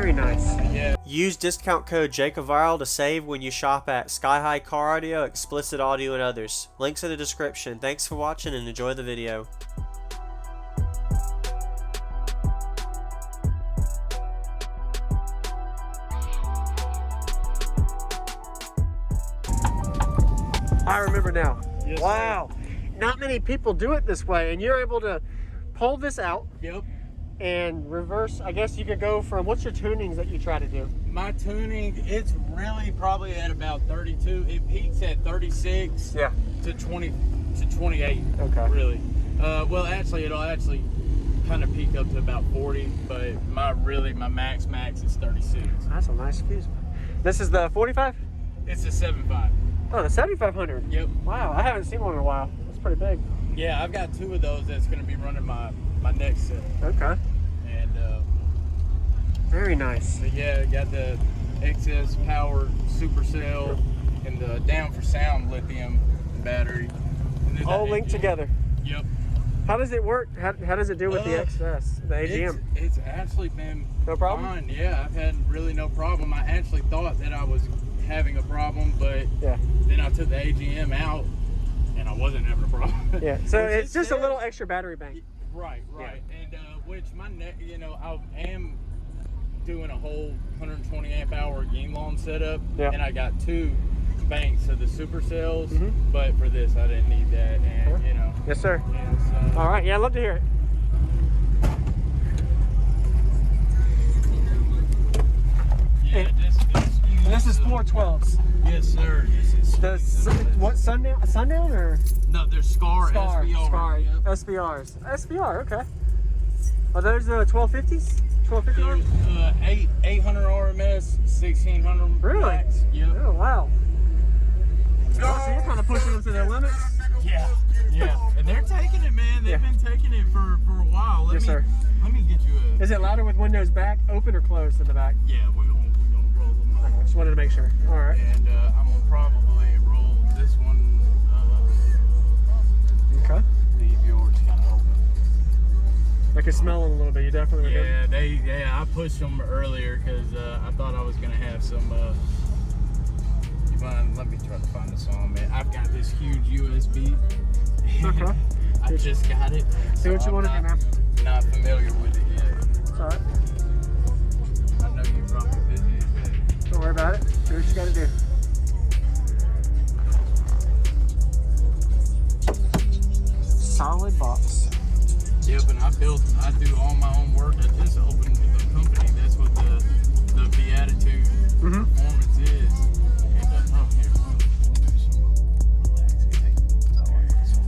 Very nice. Yeah. Use discount code JACOVIRAL to save when you shop at Sky High Car Audio, Explicit Audio, and others. Links in the description. Thanks for watching and enjoy the video. I remember now. Yes, wow. Not many people do it this way, and you're able to pull this out. Yep. And reverse. I guess you could go from, what's your tunings that you try to do? My tuning, it's really probably at about 32. It peaks at 36 to 20 to 28. Okay. Really. Well, actually, it'll actually kind of peak up to about 40, but my max is 36. That's a nice fuse. This is the 45? It's a 7.5. Oh, the 7500. Yep. Wow, I haven't seen one in a while. That's pretty big. Yeah, I've got 2 of those that's going to be running my next set. Okay. And very nice. so yeah, got the excess power supercell and the down for sound lithium battery. And then All the linked AGM. together. Yep. How does it work? How does it do with the XS, the AGM? It's actually been No problem? fine. Yeah, I've had really no problem. I actually thought that I was having a problem, but then I took the AGM out and I wasn't having a problem. Yeah, so it's just a little extra battery bank. Right. And which my neck, I am doing a whole 120 amp hour Yinglong setup, and I got 2 banks of the supercells, but for this I didn't need that, and Yes, sir. Yeah, so. All right, yeah, I'd love to hear it. Yeah, This is 412s. Yes, sir. This is What, Sundown or? No, there's Skar SBR. Skar, Yep. SBRs. SBR, okay. Are those the 1250s? 1250? 800 RMS, 1600 Really? max. Yep. Oh, wow. Oh, so you're kind of pushing them to their limits? Yeah. And they're taking it, man. They've been taking it for a while. Yes, sir. Let me get you a... Is it louder with windows back, open or closed in the back? Yeah, we're gonna roll them up. Okay, just wanted to make sure. All right. And I'm gonna probably roll this one. Okay. Leave yours kind of open. I can smell them a little bit. You definitely were good. I pushed them earlier because I thought I was gonna have some. Let me try to find the song, man. I've got this huge USB. Okay. I just got it. See what you want to do, man. Not familiar with it yet. It's all right. I know you're probably busy as shit. Don't worry about it. Do what you got to do. Solid box. Yep, and I do all my own work. I just opened a company. That's what the Beatitude performance is. And here, we'll do some relaxing techniques. I like this one.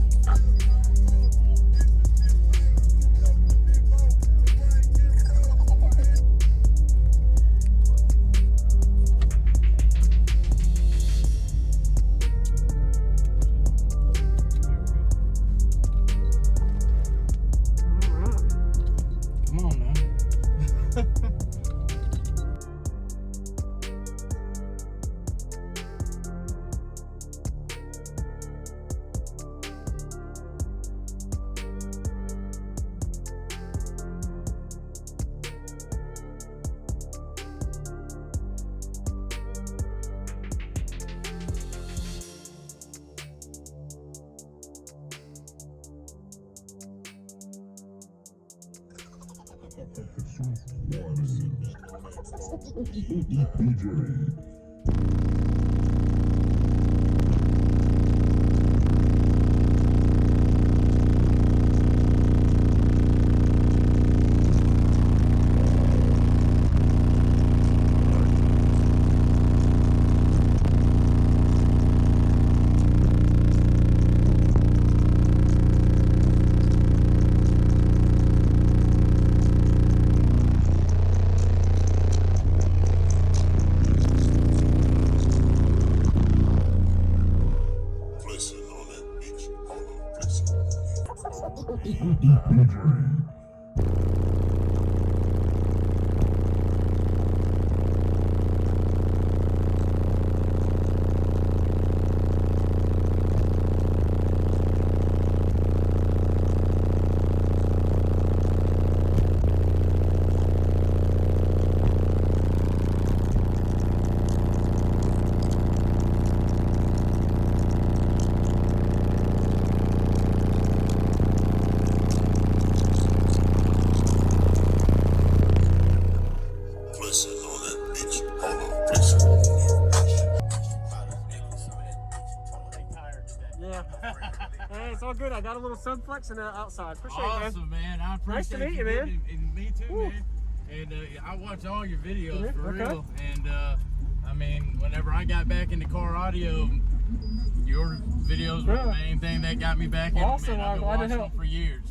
Come on now. sun flexing outside. Appreciate it, man. Awesome, man. I appreciate Nice to meet you, man. And me too, Woo. man. And I watch all your videos for Okay. real. And I mean, whenever I got back into car audio, your videos were the main thing that got me back in. Awesome. Man, I've been I'm glad to watching help. them for years.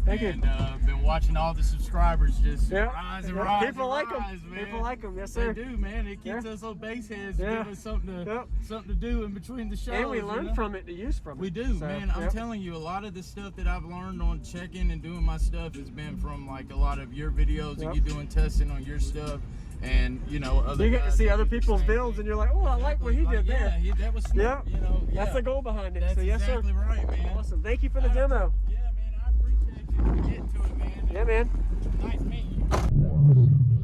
Thank you. And been watching all the subscribers just rise and rise. People like rise, them. man. People like them. Yes, sir. They do, man. It keeps us on base heads. Yeah. Give us something to do in between the shows. And we learn from it to use from it. We do, So, man. I'm telling you, a lot of the stuff that I've learned on checking and doing my stuff has been from like a lot of your videos and you doing testing on your stuff. And you know, other you get to guys see that other do the people's same builds, thing. and you're like, oh, I like what he did there. Yeah, that was smart. You know, That's the goal behind it. That's so yes, exactly sir. right, man. Awesome. Thank you for the demo. Yeah, man. I appreciate you getting to it, man. Yeah, man. Nice meeting you.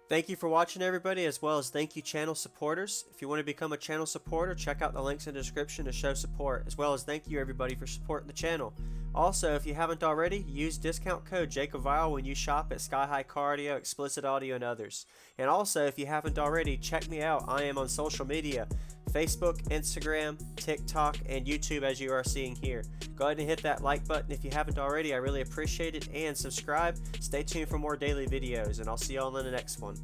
Thank you for watching, everybody, as well as thank you channel supporters. If you want to become a channel supporter, check out the links in the description to show support, as well as thank you everybody for supporting the channel. Also, if you haven't already, use discount code JakeOfViral when you shop at Sky High Car Audio, Explicit Audio, and others. And also, if you haven't already, check me out. I am on social media, Facebook, Instagram, TikTok, and YouTube, as you are seeing here. Go ahead and hit that like button if you haven't already. I really appreciate it. And subscribe. Stay tuned for more daily videos, and I'll see y'all in the next one.